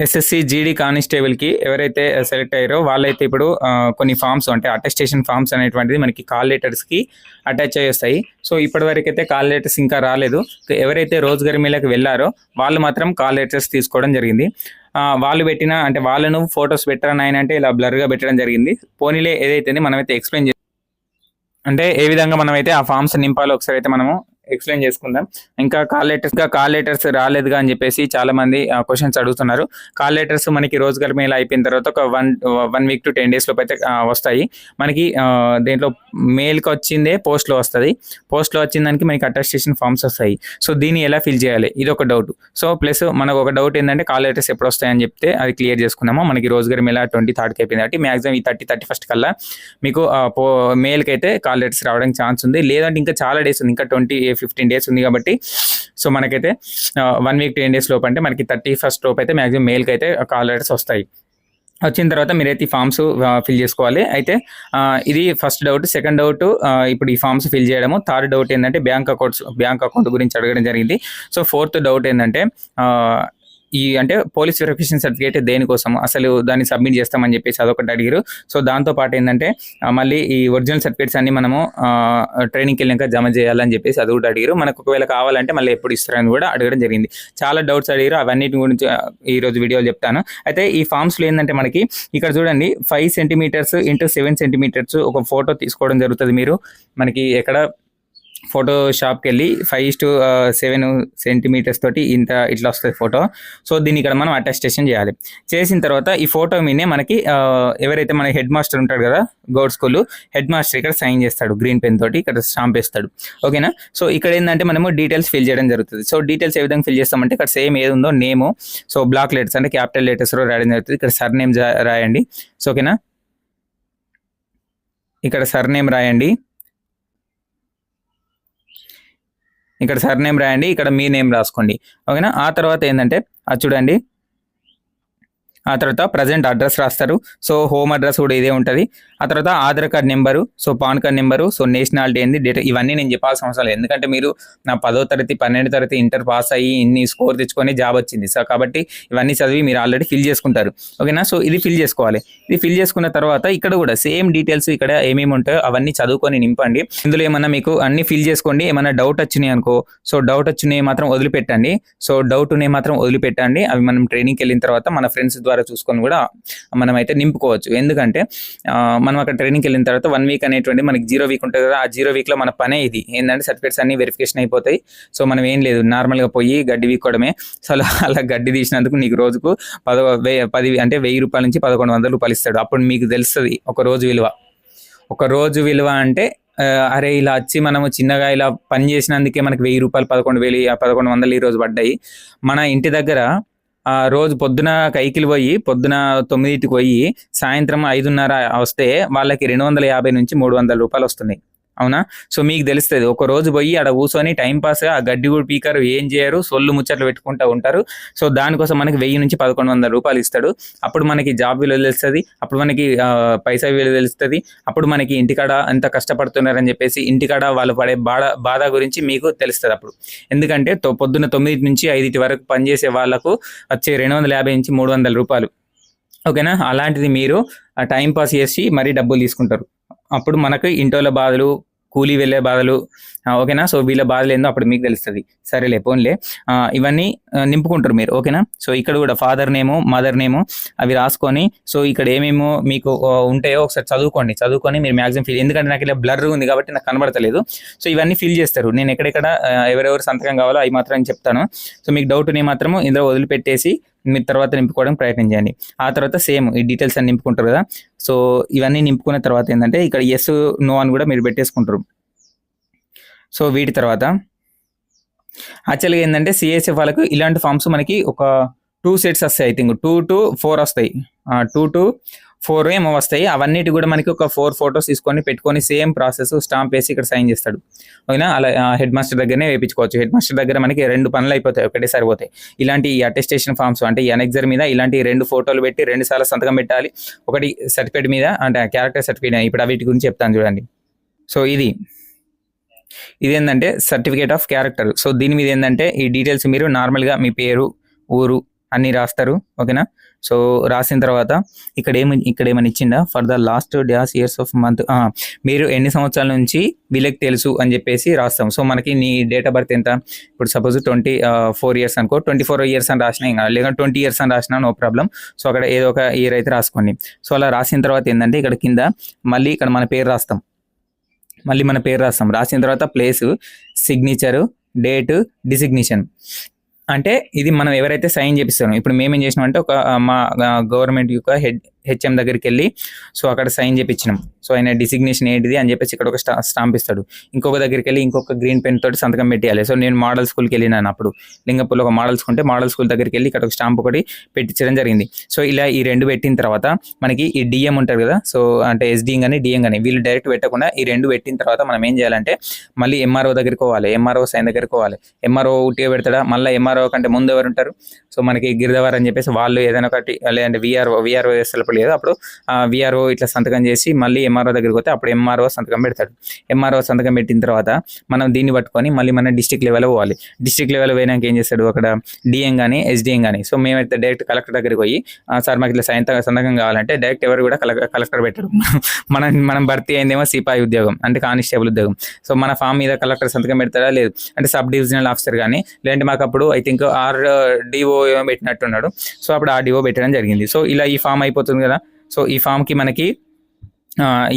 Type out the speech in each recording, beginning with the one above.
SSC GD కానిస్టేబుల్కి ఎవరైతే select అయ్యారో వాళ్ళైతే ఇప్పుడు కొన్ని ఫామ్స్ అంటే అటెస్టేషన్ ఫామ్స్ అనేటువంటిది మనకి కాల్ లెటర్స్కి అటాచ్ అయ్యి వస్తాయి. సో ఇప్పటి వరకు అయితే కాల్ లెటర్స్ ఇంకా రాలేదు. ఎవరైతే రోజ్గార్ మేళాకి వెళ్ళారో వాళ్ళు మాత్రం కాల్ లెటర్స్ తీసుకోవడం జరిగింది. వాళ్ళు పెట్టిన అంటే వాళ్ళను ఫొటోస్ పెట్టరా నాయన అంటే ఇలా బ్లర్గా పెట్టడం జరిగింది. పోనీలే ఏదైతే మనమైతే ఎక్స్ప్లెయిన్ అంటే ఏ విధంగా మనమైతే ఆ ఫామ్స్ నింపాలో ఒకసారి అయితే మనము ఎక్స్ప్లెయిన్ చేసుకుందాం. ఇంకా కాల్ లెటర్స్ రాలేదుగా అని చెప్పేసి చాలా మంది క్వశ్చన్స్ అడుగుతున్నారు. కాల్ లెటర్స్ మనకి రోజ్గార్ మేళా అయిపోయిన తర్వాత ఒక 1 వీక్ to 10 days లోపు అయితే వస్తాయి. మనకి దేంట్లో మెయిల్కి వచ్చిందే పోస్ట్లో వస్తుంది. పోస్ట్లో వచ్చిన దానికి మనకి అటెస్టేషన్ ఫామ్స్ వస్తాయి. సో దీన్ని ఎలా ఫిల్ చేయాలి ఇది ఒక డౌట్. సో ప్లస్ మనకు ఒక డౌట్ ఏంటంటే కాల్ లెటర్స్ ఎప్పుడు వస్తాయని చెప్తే అది క్లియర్ చేసుకున్నాము. మనకి రోజ్గార్ మేళా 23rd అయిపోయింది కాబట్టి మ్యాక్సిమం ఈ 31st కల్లా మీకు మెయిల్కి అయితే కాల్ లెటర్స్ రావడానికి ఛాన్స్ ఉంది. లేదంటే ఇంకా చాలా డేస్ ఉంది, ఇంకా 15 days ఉంది కాబట్టి సో మనకైతే 1 వీక్ 10 days లోపు అంటే మనకి 31st లోపు అయితే మ్యాక్సిమం మెయిల్కి అయితే కాల్ లెటర్స్ వస్తాయి. వచ్చిన తర్వాత మీరైతే ఈ ఫామ్స్ ఫిల్ చేసుకోవాలి. అయితే ఇది ఫస్ట్ డౌట్. సెకండ్ డౌట్ ఇప్పుడు ఈ ఫామ్స్ ఫిల్ చేయడము. థర్డ్ డౌట్ ఏంటంటే బ్యాంక్ అకౌంట్ గురించి అడగడం జరిగింది. సో ఫోర్త్ డౌట్ ఏంటంటే ఈ అంటే పోలీస్ వెరిఫికేషన్ సర్టిఫికేట్ దేనికోసం అసలు దాన్ని సబ్మిట్ చేస్తామని చెప్పేసి అదొకటి అడిగారు. సో దాంతోపాటు ఏంటంటే మళ్ళీ ఈ ఒరిజినల్ సర్టిఫికేట్స్ అన్ని మనము ట్రైనింగ్కి వెళ్ళాక జమ చేయాలని చెప్పేసి అది కూడా అడిగారు. మనకు ఒకవేళ కావాలంటే మళ్ళీ ఎప్పుడు ఇస్తారని కూడా అడగడం జరిగింది. చాలా డౌట్స్ అడిగారు. అవన్నిటి గురించి ఈరోజు వీడియోలో చెప్తాను. అయితే ఈ ఫామ్స్లో ఏంటంటే మనకి ఇక్కడ చూడండి 5 centimeters x 7 centimeters ఒక ఫోటో తీసుకోవడం జరుగుతుంది. మీరు మనకి ఎక్కడ ఫోటోషాప్కి వెళ్ళి 5:7 centimeters తోటి ఇట్లా వస్తుంది ఫోటో. సో దీన్ని ఇక్కడ మనం అటెస్టేషన్ చేయాలి. చేసిన తర్వాత ఈ ఫోటో మీదే మనకి ఎవరైతే మన హెడ్ మాస్టర్ ఉంటాడు కదా గౌడ్ స్కూల్ హెడ్ మాస్టర్ ఇక్కడ సైన్ చేస్తాడు గ్రీన్ పెన్ తోటి, ఇక్కడ స్టాంప్ వేస్తాడు. ఓకేనా. సో ఇక్కడ ఏంటంటే మనము డీటెయిల్స్ ఫిల్ చేయడం జరుగుతుంది. సో డీటెయిల్స్ ఏ విధంగా ఫిల్ చేస్తామంటే ఇక్కడ సేమ్ ఏది ఉందో నేము సో బ్లాక్ లెటర్స్ అంటే క్యాపిటల్ లెటర్స్లో రాయడం జరుగుతుంది. ఇక్కడ సర్ నేమ్ రాయండి. సో ఓకేనా, ఇక్కడ సర్ నేమ్ రాయండి, ఇక్కడ సర్ నేమ్ రాయండి, ఇక్కడ మీ నేమ్ రాసుకోండి. ఓకేనా. ఆ తర్వాత ఏంటంటే అది చూడండి, ఆ తర్వాత ప్రజెంట్ అడ్రస్ రాస్తారు. సో హోమ్ అడ్రస్ కూడా ఇదే ఉంటుంది. ఆ తర్వాత Aadhaar card number, so pan card number, so nationality ఏంది, డేట్, ఇవన్నీ నేను చెప్పాల్సిన అవసరం లేదు. ఎందుకంటే మీరు నా 10వ తరగతి 12వ తరగతి ఇంటర్ పాస్ అయ్యి ఇన్ని స్కోర్ తెచ్చుకొని జాబ్ వచ్చింది. సో కాబట్టి ఇవన్నీ చదివి మీరు ఆల్రెడీ ఫిల్ చేసుకుంటారు. ఓకేనా. సో ఇది ఫిల్ చేసుకోవాలి. ఇది ఫిల్ చేసుకున్న తర్వాత ఇక్కడ కూడా సేమ్ డీటెయిల్స్ ఇక్కడ ఏమేమి ఉంటాయో అవన్నీ చదువుకొని నింపండి. ఇందులో ఏమన్నా మీకు అన్ని ఫిల్ చేసుకోండి. ఏమన్నా డౌట్ వచ్చినాయి అనుకో, సో డౌట్ వచ్చినాయి మాత్రం వదిలిపెట్టండి. సో డౌట్ ఉన్నాయి మాత్రం వదిలిపెట్టండి. అవి మనం ట్రైనింగ్కి వెళ్ళిన తర్వాత మన ఫ్రెండ్స్ ద్వారా చూసుకొని కూడా మనం అయితే నింపుకోవచ్చు. ఎందుకంటే మనం అక్కడ ట్రైనింగ్కి వెళ్ళిన తర్వాత 1 వీక్ అనేటువంటి మనకి 0 వీక్ ఉంటుంది కదా. ఆ 0 వీక్లో మన పనే ఇది ఏంటంటే సర్టిఫికేట్స్ అన్ని వెరిఫికేషన్ అయిపోతాయి. సో మనం ఏం లేదు, నార్మల్గా పోయి గడ్డి వీక్కోవడమే. సో అలా గడ్డి తీసినందుకు నీకు రోజుకు 10 అంటే 1000 రూపాయల నుంచి 1100 రూపాయలు ఇస్తాడు. అప్పుడు మీకు తెలుస్తుంది ఒక రోజు విలువ అంటే అరే ఇలా వచ్చి మనము చిన్నగా ఇలా పని చేసినందుకే మనకి 1000 రూపాయలు 1100 ఈ రోజు పడ్డాయి. మన ఇంటి దగ్గర రోజు పొద్దున కైకిలు పోయి పొద్దున 9కి పోయి సాయంత్రం 5:30 వస్తే వాళ్ళకి 250 నుంచి 300 రూపాయలు వస్తున్నాయి. అవునా. సో మీకు తెలుస్తుంది. ఒక రోజు పోయి ఆడ కూర్చొని టైంపాస్ ఆ గడ్డి కూడా పీకరు, ఏం చేయరు, సొల్లు ముచ్చట్లు పెట్టుకుంటూ ఉంటారు. సో దానికోసం మనకి 1000 నుంచి 1100 రూపాయలు ఇస్తాడు. అప్పుడు మనకి జాబ్ విలువ తెలుస్తుంది, అప్పుడు మనకి పైసా విలువ తెలుస్తుంది, అప్పుడు మనకి ఇంటికాడ ఎంత కష్టపడుతున్నారని చెప్పేసి ఇంటికాడ వాళ్ళు పడే బాధ గురించి మీకు తెలుస్తుంది అప్పుడు. ఎందుకంటే పొద్దున్న 9 నుంచి 5 వరకు పనిచేసే వాళ్ళకు వచ్చే 250 నుంచి 300 రూపాయలు. ఓకేనా. అలాంటిది మీరు టైంపాస్ చేసి మరీ డబ్బులు తీసుకుంటారు. అప్పుడు మనకు ఇంటోళ్ళ బాధలు, కూలీ వెళ్ళే బాధలు, ఓకేనా. సో వీళ్ళ బాధలు ఏందో అప్పుడు మీకు తెలుస్తుంది. సరేలే పోన్లే, ఇవన్నీ నింపుకుంటారు మీరు. ఓకేనా. సో ఇక్కడ కూడా ఫాదర్ నేము, మదర్ నేము అవి రాసుకొని సో ఇక్కడ ఏమేమో మీకు ఉంటాయో ఒకసారి చదువుకొని మీరు మ్యాక్సిమం ఫిల్, ఎందుకంటే నాకు ఇలా బ్లర్ ఉంది కాబట్టి నాకు కనబడతలేదు. సో ఇవన్నీ ఫిల్ చేస్తారు. నేను ఎక్కడెక్కడ ఎవరెవరు సంతకం కావాలో అవి మాత్రం చెప్తాను. సో మీకు డౌట్ నే మాత్రము ఇందులో వదిలిపెట్టేసి మీరు తర్వాత నింపుకోవడం ప్రయత్నం చేయండి. ఆ తర్వాత సేమ్ ఈ డీటెయిల్స్ అన్ని నింపుకుంటారు కదా. సో ఇవన్నీ నింపుకున్న తర్వాత ఏంటంటే ఇక్కడ ఎస్ నో అని కూడా మీరు పెట్టేసుకుంటారు. సో వీటి తర్వాత యాక్చువల్గా ఏంటంటే సిఎస్ఎఫ్ వాళ్ళకు ఇలాంటి ఫామ్స్ మనకి ఒక 2 sets వస్తాయి. ఐ థింక్ 2 to 4 వస్తాయి. 2 to 4 ఏమో వస్తాయి. అవన్నిటి కూడా మనకి ఒక 4 photos తీసుకొని పెట్టుకొని సేమ్ ప్రాసెస్ స్టాంప్ వేసి ఇక్కడ సైన్ చేస్తాడు. ఓకేనా. అలా హెడ్ మాస్టర్ దగ్గరనే వేయించుకోవచ్చు. హెడ్ మాస్టర్ దగ్గర మనకి 2 పనులు అయిపోతాయి, ఒకటే సరిపోతాయి. ఇలాంటి అటెస్టేషన్ ఫామ్స్ అంటే ఈ అనెక్సర్ మీద ఇలాంటి 2 ఫోటోలు పెట్టి 2 సార్లు సంతకం పెట్టాలి. ఒకటి సర్టిఫికేట్ మీద అంటే క్యారెక్టర్ సర్టిఫికేట్. ఇప్పుడు వీటి గురించి చెప్తాను చూడండి. సో ఇదేంటంటే సర్టిఫికేట్ ఆఫ్ క్యారెక్టర్. సో దీని మీద ఏంటంటే ఈ డీటెయిల్స్ మీరు నార్మల్గా మీ పేరు, ఊరు, అన్నీ రాస్తారు. ఓకేనా. సో రాసిన తర్వాత ఇక్కడ ఏమని ఇచ్చిందా, for the last dash years of month, మీరు ఎన్ని సంవత్సరాల నుంచి వీళ్ళకి తెలుసు అని చెప్పేసి రాస్తాం. సో మనకి నీ డేట్ ఆఫ్ బర్త్ ఎంత, ఇప్పుడు సపోజ్ 24 ఇయర్స్ అనుకో, 24 ఇయర్స్ అని రాసినా ఇంకా, లేదా 20 ఇయర్స్ అని రాసినా నో ప్రాబ్లం. సో అక్కడ ఏదో ఒక ఇయర్ అయితే రాసుకోండి. సో అలా రాసిన తర్వాత ఏంటంటే ఇక్కడ కింద మళ్ళీ ఇక్కడ మన పేరు రాస్తాం. రాసిన తర్వాత ప్లేసు, సిగ్నేచరు, డేటు, డిసిగ్నేషన్. అంటే ఇది మనం ఎవరైతే సైన్ చేపిస్తామో, ఇప్పుడు మేమేం చేసినాం అంటే మా గవర్నమెంట్ యొక్క హెచ్ఎం దగ్గరికి వెళ్ళి సో అక్కడ సైన్ చేపించినాం. సో ఆయన డిసిగ్నేషన్ ఏంటిది అని చెప్పేసి ఇక్కడ ఒక స్టాంప్ ఇస్తాడు. ఇంకొక దగ్గరికి వెళ్ళి ఇంకొక గ్రీన్ పెన్ తోటి సంతకం పెట్టేయాలి. సో నేను మోడల్ స్కూల్కి వెళ్ళినాను అప్పుడు, లింగపూర్లో ఒక మోడల్ స్కూల్ ఉంటే మోడల్ స్కూల్ దగ్గరికి వెళ్ళి ఇక్కడ ఒక స్టాంప్ ఒకటి పెట్టించడం జరిగింది. సో ఇలా ఈ 2 పెట్టిన తర్వాత మనకి ఈ డిఎం ఉంటారు కదా, సో అంటే ఎస్డిఎం కానీ డిఎం కానీ వీళ్ళు డైరెక్ట్ పెట్టకుండా ఈ 2 పెట్టిన తర్వాత మనం ఏం చేయాలంటే మళ్ళీ ఎంఆర్ఓ దగ్గరికి పోవాలి. ఎంఆర్ఓ సైన్ దగ్గరికి పోవాలి. ఎంఆర్ఓ ఉట్టిగా పెడతాడా, మళ్ళీ ఎంఆర్ఓ కంటే ముందు ఎవరు ఉంటారు, సో మనకి గిరిదవార్ అని చెప్పేసి వాళ్ళు ఏదైనా ఒకటి, లేదంటే విఆర్ఓ లేదు, అప్పుడు విఆర్ఓ ఇట్లా సంతకం చేసి మళ్ళీ ఎంఆర్ఓ దగ్గరికి పోతే అప్పుడు ఎంఆర్ఓ సంతకం పెడతాడు. ఎంఆర్ఓ సంతకం పెట్టిన తర్వాత మనం దీన్ని పట్టుకొని మళ్ళీ మన డిస్ట్రిక్ట్ లెవెల్ పోవాలి. డిస్ట్రిక్ట్ లెవెల్ పోయినాక ఏం చేస్తాడు అక్కడ డిఎం కానీ ఎస్డిఎం కానీ. సో మేమైతే డైరెక్ట్ కలెక్టర్ దగ్గరికి పోయి సార్ మాకు ఇట్లా సంతకం కావాలంటే డైరెక్ట్ ఎవరు కూడా కలెక్టర్ పెట్టాడు. మనం భర్తీ అయిందేమో సిపాయి ఉద్యోగం అంటే కానిస్టేబుల్ ఉద్యోగం. సో మన ఫామ్ మీద కలెక్టర్ సంతకం పెడతాడా, లేదు అంటే సబ్ డివిజనల్ ఆఫీసర్ కానీ, లేదంటే మాకు అప్పుడు ఐ థింక్ డిఓ ఏమో పెట్టినట్టున్నాడు. సో అప్పుడు డిఓ పెట్టడం జరిగింది. సో ఇలా ఈ ఫామ్ అయిపోతుంది కదా. సో ఈ ఫామ్కి మనకి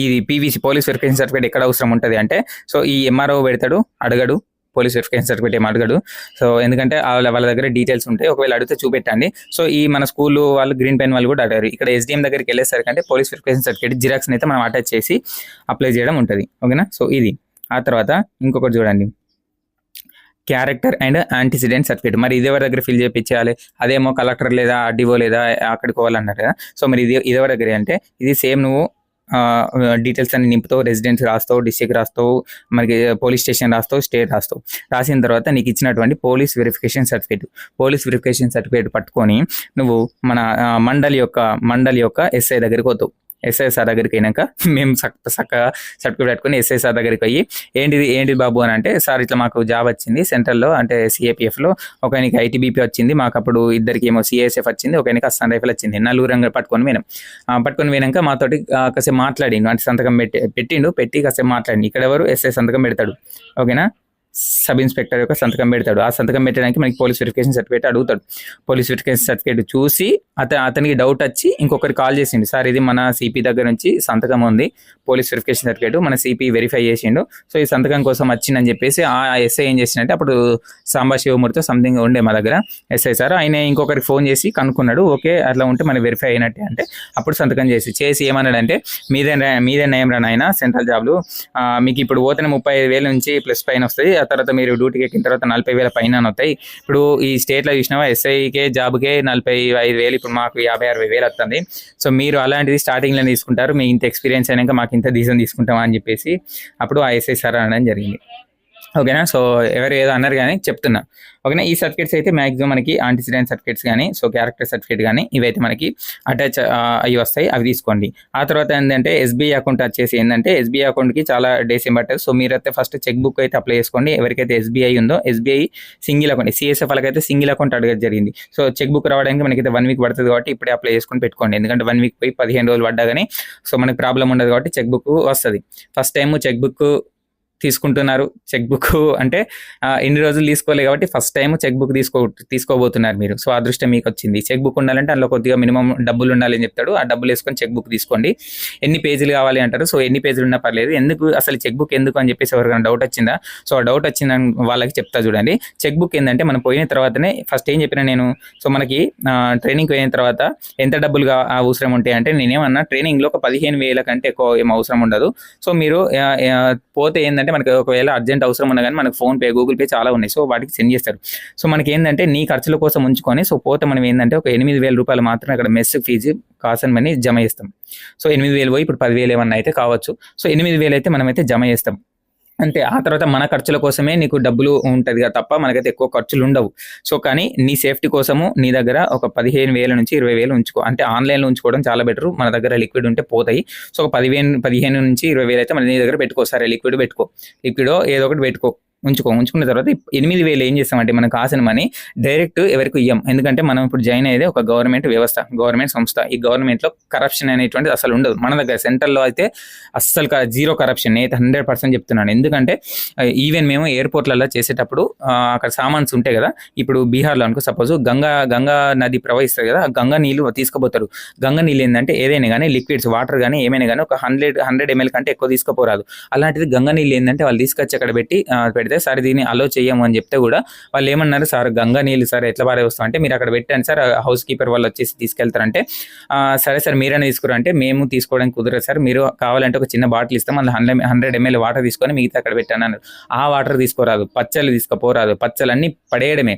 ఇది పీవీసీ పోలీస్ వెరిఫికేషన్ సర్టిఫికేట్ ఎక్కడ అవసరం ఉంటుంది అంటే, సో ఈ ఎంఆర్ఓ పెడతాడు, అడగడు పోలీస్ వెరిఫికేషన్ సర్టిఫికేట్ ఏం అడగడు. సో ఎందుకంటే వాళ్ళ దగ్గర డీటెయిల్స్ ఉంటాయి, ఒకవేళ అడిగితే చూపెట్టండి. సో ఈ మన స్కూల్ వాళ్ళు గ్రీన్ పెన్ వాళ్ళు కూడా అడిగారు. ఇక్కడ ఎస్డిఎం దగ్గరికి వెళ్ళేసరికంటే పోలీస్ వెరిఫికేషన్ సర్టిఫికేట్ జిరాక్స్ అయితే మనం అటాచ్ చేసి అప్లై చేయడం ఉంటుంది. ఓకేనా. సో ఇది ఆ తర్వాత ఇంకొకటి చూడండి, క్యారెక్టర్ అండ్ యాంటిసిడెంట్ సర్టిఫికేట్. మరి ఇది ఎవరి దగ్గర ఫిల్ చేయించాలి, అదేమో కలెక్టర్ లేదా ఆర్డీఓ లేదా అక్కడికి పోవాలన్నారు కదా. సో మరి ఇది ఎవరి దగ్గర అంటే, ఇది సేమ్ నువ్వు డీటెయిల్స్ అన్ని నింపుతావు, రెసిడెన్స్ రాస్తావు, డిస్ట్రిక్ట్ రాస్తావు, మనకి పోలీస్ స్టేషన్ రాస్తావు, స్టేట్ రాస్తావు. రాసిన తర్వాత నీకు ఇచ్చినటువంటి పోలీస్ వెరిఫికేషన్ సర్టిఫికేట్ పట్టుకొని నువ్వు మన మండలి యొక్క ఎస్ఐ దగ్గరికి పోతావు. ఎస్ఐ సార్ దగ్గరికి అయినాక మేము చక్కగా సర్టిఫికేట్ పెట్టుకుని ఎస్ఐ సార్ దగ్గరికి పోయి ఏంటిది బాబు అని అంటే, సార్ ఇట్లా మాకు జాబ్ వచ్చింది సెంట్రల్లో, అంటే సిఏపిఎఫ్లో, ఒకనికి ఐటీబీపీ వచ్చింది, మాకు అప్పుడు ఇద్దరికి ఏమో సిఐఎస్ఎఫ్ వచ్చింది, ఒకనికి అస్సాం రైఫిల్ వచ్చింది, నలుగురంగా పట్టుకొని పోయినాక మాతోటి కాసేపు మాట్లాడిండు, అంటే సంతకం పెట్టి కాసేపు మాట్లాడింది. ఇక్కడ ఎవరు ఎస్ఐ సంతకం పెడతాడు. ఓకేనా. సబ్ ఇన్స్పెక్టర్ యొక్క సంతకం పెడతాడు. ఆ సంతకం పెట్టడానికి మనకి పోలీస్ వెరిఫికేషన్ సర్టిఫికేట్ అడుగుతాడు. పోలీస్ వెరిఫికేషన్ సర్టిఫికేట్ చూసి అతనికి డౌట్ వచ్చి ఇంకొకరికి కాల్ చేసిండు, సార్ ఇది మన సిపి దగ్గర నుంచి సంతకం ఉంది, పోలీస్ వెరిఫికేషన్ సర్టిఫికేట్ మన సిపి వెరిఫై చేసిండు, సో ఈ సంతకం కోసం వచ్చిందని చెప్పేసి ఆ ఎస్ఐ ఏం చేసిందంటే, అప్పుడు సాంబా శివమూర్తితో సంథింగ్ ఉండే మా దగ్గర ఎస్ఐ సార్, ఆయన ఇంకొకరికి ఫోన్ చేసి కనుక్కున్నాడు. ఓకే అట్లా ఉంటే మన వెరిఫై అయినట్టే అంటే అప్పుడు సంతకం చేసి ఏమన్నాడంటే, మీదే నయం రా నాయన సెంట్రల్ జాబ్లు, మీకు ఇప్పుడు పోతేనే 35,000 నుంచి ప్లస్ పైన వస్తాయి, ఆ తర్వాత మీరు డ్యూటీకి ఎక్కిన తర్వాత 40,000 పైన వస్తాయి. ఇప్పుడు ఈ స్టేట్లో చూసినావా ఎస్ఐకే జాబ్కే 45,000, ఇప్పుడు మాకు 50,000-60,000 వస్తుంది. సో మీరు అలాంటిది స్టార్టింగ్లో తీసుకుంటారు, మీ ఇంత ఎక్స్పీరియన్స్ అయినాక మాకు ఇంత డీజన్ తీసుకుంటామా అని చెప్పేసి అప్పుడు ఆ ఎస్ఐ సార్ అనడం జరిగింది. ఓకేనా. సో ఎవరు ఏదో అన్నారు కానీ చెప్తున్నా. ఓకేనా. ఈ సర్టిఫికేట్స్ అయితే మ్యాక్సిమం మనకి ఆంటిసిడెంట్ సర్టిఫికేట్స్ కానీ, సో క్యారెక్టర్ సర్టిఫికేట్ కానీ ఇవైతే మనకి అటాచ్ అయ్యి వస్తాయి, అవి తీసుకోండి. ఆ తర్వాత ఏంటంటే ఎస్బీఐ అకౌంట్ వచ్చేసి ఏంటంటే, ఎస్బీఐ అకౌంట్కి చాలా డేస్ ఏం పట్టదు. సో మీరైతే ఫస్ట్ చెక్ బుక్ అయితే అప్లై చేసుకోండి. ఎవరికైతే ఎస్బీఐ ఉందో, ఎస్బీఐ సింగిల్ అకౌంట్, సిఎస్ఎఫ్ వాళ్ళకైతే సింగిల్ అకౌంట్ అడగడం జరిగింది. సో చెక్ బుక్ రావడానికి మనకైతే 1 వీక్ పడుతుంది కాబట్టి ఇప్పుడే అప్లై చేసుకొని పెట్టుకోండి. ఎందుకంటే 1 వీక్ పోయి 15 రోజులు పడ్డా కానీ సో మనకి ప్రాబ్లం ఉండదు కాబట్టి చెక్ బుక్ వస్తుంది. ఫస్ట్ టైం చెక్ బుక్ తీసుకుంటున్నారు. చెక్ బుక్ అంటే ఎన్ని రోజులు తీసుకోలేదు కాబట్టి ఫస్ట్ టైం చెక్ బుక్ తీసుకోబోతున్నారు మీరు. సో అదృష్టం మీకు వచ్చింది. చెక్ బుక్ ఉండాలంటే అందులో కొద్దిగా మినిమం డబ్బులు ఉండాలని చెప్తాడు. ఆ డబ్బులు వేసుకొని చెక్ బుక్ తీసుకోండి. ఎన్ని పేజీలు కావాలి అంటారు. సో ఎన్ని పేజీలు ఉన్నా పర్లేదు. ఎందుకు అసలు చెక్ బుక్ ఎందుకు అని చెప్పేసి ఎవరికైనా డౌట్ వచ్చిందా? సో ఆ డౌట్ వచ్చిందని వాళ్ళకి చెప్తా చూడండి. చెక్ బుక్ ఏంటంటే మనం పోయిన తర్వాతనే ఫస్ట్ ఏం చెప్పినా నేను, సో మనకి ట్రైనింగ్ పోయిన తర్వాత ఎంత డబ్బులు అవసరం ఉంటాయి అంటే, నేనేమన్నా ట్రైనింగ్లో ఒక 15,000 కంటే ఎక్కువ ఏం అవసరం ఉండదు. సో మీరు పోతే ఏంటంటే మనకి ఒకవేళ అర్జెంట్ అవసరం ఉన్నా కానీ మనకు ఫోన్పే, గూగుల్ పే చాలా ఉన్నాయి. సో వాటికి సెండ్ చేస్తారు. సో మనకి ఏంటంటే నీ ఖర్చుల కోసం ఉంచుకొని, సో పోతే మనం ఏంటంటే ఒక 8,000 రూపాయలు మాత్రమే అక్కడ మెస్ ఫీజు కాసన్ మనీ జమ చేస్తాం. సో 8,000 పోయి ఇప్పుడు 10,000 ఏమన్నా అయితే కావచ్చు. సో 8,000 అయితే మనమైతే జమ చేస్తాం అంతే. ఆ తర్వాత మన ఖర్చుల కోసమే నీకు డబ్బులు ఉంటుంది కదా తప్ప మనకైతే ఎక్కువ ఖర్చులు ఉండవు. సో కానీ నీ సేఫ్టీ కోసము నీ దగ్గర ఒక 15,000 నుంచి 20,000 ఉంచుకో. అంటే ఆన్లైన్లో ఉంచుకోవడం చాలా బెటర్. మన దగ్గర లిక్విడ్ ఉంటే పోతాయి. సో ఒక 15 నుంచి 20,000 అయితే మన నీ దగ్గర పెట్టుకో. సరే లిక్విడ్ పెట్టుకో, లిక్విడో ఏదో ఒకటి పెట్టుకో. ఉంచుకున్న తర్వాత 8,000 ఏం చేస్తామంటే మనం కాసిన మనీ డైరెక్ట్ ఎవరికి ఇయ్యం. ఎందుకంటే మనం ఇప్పుడు జాయిన్ అయ్యేది ఒక గవర్నమెంట్ వ్యవస్థ, గవర్నమెంట్ సంస్థ. ఈ గవర్నమెంట్లో కరప్షన్ అనేటువంటిది అసలు ఉండదు. మన దగ్గర సెంట్రల్లో అయితే అస్సలు జీరో కరప్షన్. నేనైతే 100% చెప్తున్నాను. ఎందుకంటే ఈవెన్ మేము ఎయిర్పోర్ట్లలో చేసేటప్పుడు అక్కడ సామాన్స్ ఉంటాయి కదా, ఇప్పుడు బీహార్లో అనుకో సపోజ్ గంగా నది ప్రవహిస్తుంది కదా, గంగా నీళ్ళు తీసుకుపోతారు. గంగా నీళ్ళు ఏంటంటే ఏదైనా కానీ లిక్విడ్స్ వాటర్ కానీ ఏమైనా కానీ ఒక 100 ml కంటే ఎక్కువ తీసుకుపోరాదు. అలాంటిది గంగా నీళ్ళు ఏంటంటే వాళ్ళు తీసుకొచ్చి అక్కడ పెడితే సార్ దీన్ని అలో చేయము అని చెప్తే కూడా వాళ్ళు ఏమన్నారు, సార్ గంగా నీళ్ళు సార్ ఎట్లా పారే వస్తాం అంటే మీరు అక్కడ పెట్టండి సార్, హౌస్ కీపర్ వాళ్ళు వచ్చేసి తీసుకెళ్తారంటే సరే సార్ మీరైనా తీసుకురా అంటే మేము తీసుకోవడానికి కుదరదు సార్, మీరు కావాలంటే ఒక చిన్న బాటిల్ ఇస్తాం, అందులో 100 ml వాటర్ తీసుకొని మిగతా అక్కడ పెట్టాను అన్నారు. ఆ వాటర్ తీసుకోరాదు, పచ్చళ్ళు తీసుకుపోరాదు, పచ్చలన్నీ పడేయడమే.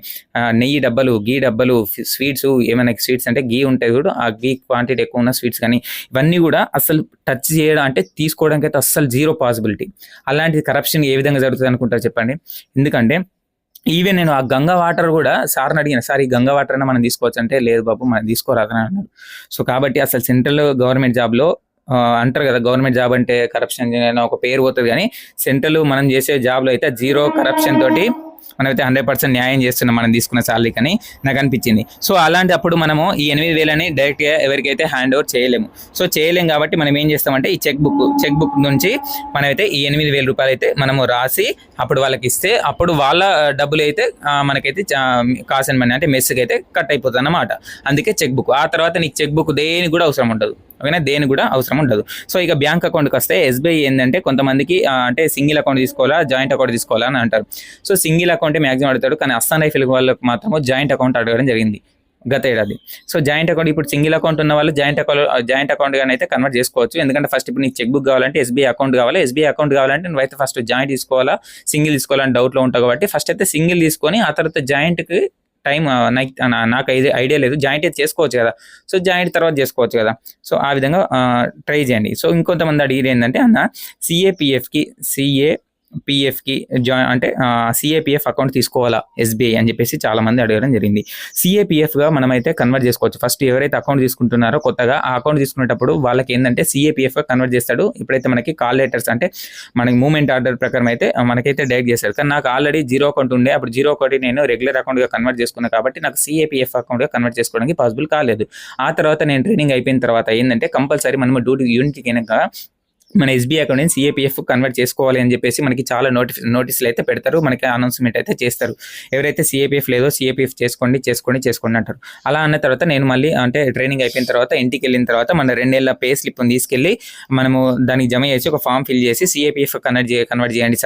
నెయ్యి డబ్బాలు, గీ డబ్బాలు, స్వీట్స్, ఏమైనా స్వీట్స్ అంటే గీ ఉంటాయి కూడా, ఆ గీ క్వాంటిటీ ఎక్కువ ఉన్న స్వీట్స్ కానీ ఇవన్నీ కూడా అసలు టచ్ చేయడం అంటే తీసుకోవడానికి అయితే అస్సలు జీరో పాసిబిలిటీ. అలాంటి కరప్షన్ ఏ విధంగా జరుగుతుంది అనుకుంటారు చెప్పండి? ఎందుకంటే ఈవెన్ నేను ఆ గంగా వాటర్ కూడా సార్ని అడిగిన, సార్ ఈ గంగా వాటర్ అయినా మనం తీసుకోవచ్చు అంటే లేదు బాబు మనం తీసుకోరాదని అన్నాడు. సో కాబట్టి అసలు సెంట్రల్ గవర్నమెంట్ జాబ్లో అంటారు కదా, గవర్నమెంట్ జాబ్ అంటే కరప్షన్ ఒక పేరు పోతుంది, కానీ సెంట్రల్ మనం చేసే జాబ్లో అయితే జీరో కరప్షన్ తోటి మనమైతే 100% న్యాయం చేస్తున్నాం మనం తీసుకున్న శాలరీకి అని నాకు అనిపించింది. సో అలాంటి అప్పుడు మనము ఈ 8,000 డైరెక్ట్గా ఎవరికైతే హ్యాండ్ ఓవర్ చేయలేము. సో చేయలేం కాబట్టి మనం ఏం చేస్తామంటే ఈ చెక్ బుక్ నుంచి మనమైతే ఈ 8,000 రూపాయలు అయితే మనము రాసి అప్పుడు వాళ్ళకి ఇస్తే అప్పుడు వాళ్ళ డబ్బులు అయితే మనకైతే కాసిన మనీ అంటే మెస్కి అయితే కట్ అయిపోతుంది అన్నమాట. అందుకే చెక్ బుక్. ఆ తర్వాత నీకు చెక్ బుక్ దేనికి కూడా అవసరం ఉండదు, ఓకేనా, దేని కూడా అవసరం ఉండదు. సో ఇక బ్యాంక్ అకౌంట్కి వస్తే ఎస్బీఐ ఏంటంటే కొంతమందికి అంటే సింగిల్ అకౌంట్ తీసుకోవాలా జాయింట్ అకౌంట్ తీసుకోవాలా అని అంటారు. సో సింగిల్ అకౌంటే మ్యాక్సిమం అడుగుతాడు, కానీ అస్సాం రైఫిల్ వాళ్ళకి మాత్రం జాయింట్ అకౌంట్ అడగడం జరిగింది గత ఏడాది. సో జాయింట్ అకౌంట్ ఇప్పుడు సింగిల్ అకౌంట్ ఉన్న వాళ్ళు జాయింట్ అకౌంట్ గానీ అయితే కన్వర్ట్ చేసుకోవచ్చు. ఎందుకంటే ఫస్ట్ ఇప్పుడు నీకు చెక్ బుక్ కావాలంటే ఎస్బీఐ అకౌంట్ కావాలి. ఎస్బీఐ అకౌంట్ కావాలంటే నువ్వైతే ఫస్ట్ జాయింట్ తీసుకోవాలా సింగిల్ తీసుకోవాలని డౌట్లో ఉంటావు కాబట్టి ఫస్ట్ అయితే సింగిల్ తీసుకొని ఆ తర్వాత జాయింట్కి టైం నాకు ఐడియా లేదు, జాయింట్ అయితే చేసుకోవచ్చు కదా, సో జాయింట్ తర్వాత చేసుకోవచ్చు కదా. సో ఆ విధంగా ట్రై చేయండి. సో ఇంకొంతమంది అడిగేది ఏంటంటే అన్న సిఏపిఎఫ్కి అంటే సిఏపిఎఫ్ అకౌంట్ తీసుకోవాలా ఎస్బీఐ అని చెప్పేసి చాలా మంది అడగడం జరిగింది. సిఏపిఎఫ్గా మనమైతే కన్వర్ట్ చేసుకోవచ్చు. ఫస్ట్ ఎవరైతే అకౌంట్ తీసుకుంటున్నారో కొత్తగా ఆ అకౌంట్ తీసుకునేటప్పుడు వాళ్ళకి ఏంటంటే సిఏపిఎఫ్గా కన్వర్ట్ చేస్తాడు. ఇప్పుడైతే మనకి కాల్ లెటర్స్ అంటే మనకి మూవ్మెంట్ ఆర్డర్ ప్రకారం అయితే మనకైతే డైరెక్ట్ చేస్తాడు. కానీ నాకు ఆల్రెడీ జీరో అకౌంట్ ఉండే, అప్పుడు జీరో అకౌంట్ నేను రెగ్యులర్ అకౌంట్గా కన్వర్ట్ చేసుకున్నాను కాబట్టి నాకు సిఏపిఎఫ్ అకౌంట్గా కన్వర్ట్ చేసుకోవడానికి పాసిబుల్ కాలేదు. ఆ తర్వాత నేను ట్రైనింగ్ అయిపోయిన తర్వాత ఏంటంటే కంపల్సరీ మనం డ్యూటీ యూనిట్కి కనుక మన ఎస్బీఐ అకౌంట్ నుంచి సిఏపిఎఫ్ కన్వర్ట్ చేసుకోవాలి అని చెప్పేసి మనకి చాలా నోటీసులు అయితే పెడతారు, మనకి అనౌన్స్మెంట్ అయితే చేస్తారు. ఎవరైతే సిఏపిఎఫ్ లేదో సిఏపిఎఫ్ చేసుకోండి అంటారు. అలా అన్న తర్వాత నేను మళ్ళీ అంటే ట్రైనింగ్ అయిపోయిన తర్వాత ఇంటికి వెళ్ళిన తర్వాత మన 2 ఏళ్ల పే స్లిప్ని తీసుకెళ్ళి మనము దానికి జమ చేసి ఒక ఫామ్ ఫిల్ చేసి సిఏపిఎఫ్ కన్వర్ట్ చేయండి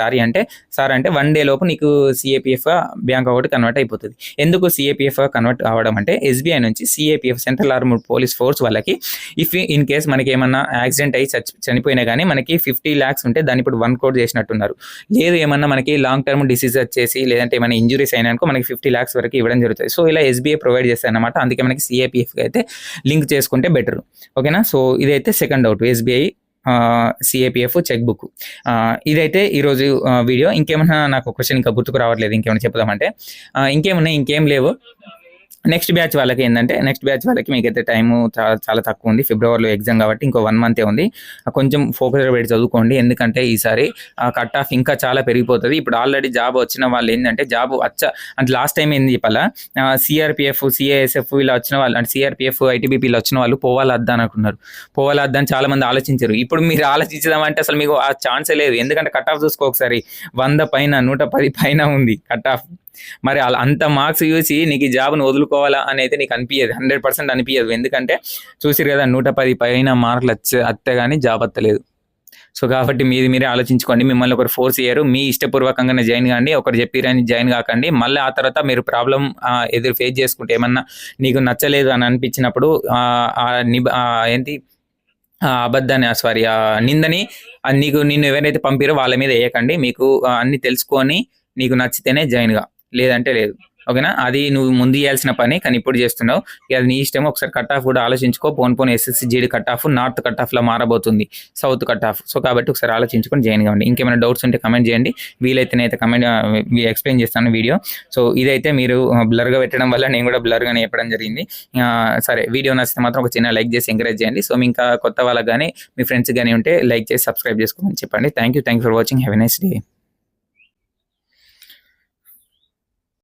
సార్ అంటే 1 day లోపు నీకు సిఏపిఎఫ్ బ్యాంక్ అకౌంట్ కన్వర్ట్ అయిపోతుంది. ఎందుకు సిఏపిఎఫ్ కన్వర్ట్ అవ్వడం అంటే ఎస్బీఐ నుంచి CAPF central armed police force వాళ్ళకి ఇన్ కేస్ మనకి ఏమన్నా యాక్సిడెంట్ అయ్యి చనిపోయినా కానీ మనకి 50 lakhs ఉంటే దాన్ని ఇప్పుడు 1 crore చేసినట్టున్నారు. లేదు ఏమన్నా మనకి లాంగ్ టర్మ్ డిసీజ్ వచ్చేసి లేదంటే ఏమైనా ఇంజురీస్ అయినాకో మనకి 50 lakhs వరకు ఇవ్వడం జరుగుతుంది. సో ఇలా ఎస్బీఐ ప్రొవైడ్ చేస్తాయి అన్నమాట. అందుకే మనకి సిఏపిఎఫ్కి అయితే లింక్ చేసుకుంటే బెటర్, ఓకేనా. సో ఇదైతే second doubt, SBI CAPF cheque book. ఇదైతే ఈరోజు వీడియో. ఇంకేమన్నా నాకు క్వశ్చన్ ఇంకా గుర్తుకు రావట్లేదు, ఇంకేమైనా చెప్దామంటే ఇంకేం లేవు. నెక్స్ట్ బ్యాచ్ వాళ్ళకి ఏంటంటే మీకైతే టైము చాలా తక్కువ ఉంది. ఫిబ్రవరిలో ఎగ్జామ్ కాబట్టి ఇంకో 1 month ఉంది. కొంచెం ఫోకస్గా పెట్టి చదువుకోండి, ఎందుకంటే ఈసారి కట్ ఆఫ్ ఇంకా చాలా పెరిగిపోతుంది. ఇప్పుడు ఆల్రెడీ జాబ్ వచ్చిన వాళ్ళు ఏంటంటే అంటే లాస్ట్ టైం ఏంది చెప్పాలా, సిఆర్పిఎఫ్ సిఏఎస్ఎఫ్ ఇలా వచ్చిన వాళ్ళు అంటే సిఆర్పిఎఫ్ ఐటీబీపీలో వచ్చిన వాళ్ళు పోవాలా అని చాలా మంది ఆలోచించారు. ఇప్పుడు మీరు ఆలోచించదామంటే అసలు మీకు ఆ ఛాన్సే లేదు, ఎందుకంటే కట్ ఆఫ్ చూసుకో ఒకసారి 100 పైన 110 పైన ఉంది కట్ ఆఫ్. మరి అంత మార్క్స్ చూసి నీకు ఈ జాబ్ను వదులుకోవాలా అని అయితే నీకు అనిపించదు, 100% అనిపించదు. ఎందుకంటే చూసిరు కదా 110 పైన మార్కులు అత్తే కానీ జాబ్ అత్తలేదు. సో కాబట్టి మీరే ఆలోచించుకోండి. మిమ్మల్ని ఒకరు ఫోర్స్ చేయరు, మీ ఇష్టపూర్వకంగానే జాయిన్ కాండి. ఒకరు చెప్పిరని జాయిన్ కాకండి. మళ్ళీ ఆ తర్వాత మీరు ప్రాబ్లం ఫేస్ చేసుకుంటే ఏమన్నా నీకు నచ్చలేదు అని అనిపించినప్పుడు అబద్ధాన్ని నిందని నిన్ను ఎవరైతే పంపిరో వాళ్ళ మీద వేయకండి. మీకు అన్ని తెలుసుకొని నీకు నచ్చితేనే జాయిన్ గా, లేదంటే లేదు, ఓకేనా. అది నువ్వు ముందు చేయాల్సిన పని, కానీ ఇప్పుడు చేస్తున్నావు. అది నీ ఇష్టం. ఒకసారి కట్ ఆఫ్ కూడా ఆలోచించుకో. Phone SSC GD cut off north cut ఆఫ్లో మారబోతుంది, సౌత్ కట్ ఆఫ్. సో కాబట్టి ఒకసారి ఆలోచించుకొని జాయిన్ కావండి. ఇంకేమైనా డౌట్స్ ఉంటే కమెంట్ చేయండి, వీలైతేనైతే ఎక్స్ప్లెయిన్ చేస్తాను వీడియో. సో ఇదైతే మీరు బ్లర్గా పెట్టడం వల్ల నేను కూడా బ్లర్గానే చెప్పడం జరిగింది. సరే, వీడియో నచ్చితే మాత్రం ఒక చిన్న లైక్ చేసి ఎంకరేజ్ చేయండి. సో ఇంకా కొత్త వాళ్ళకి కానీ మీ ఫ్రెండ్స్ కానీ ఉంటే లైక్ చేసి సబ్స్క్రైబ్ చేసుకోమని చెప్పండి. Thank you for watching. Have a nice day.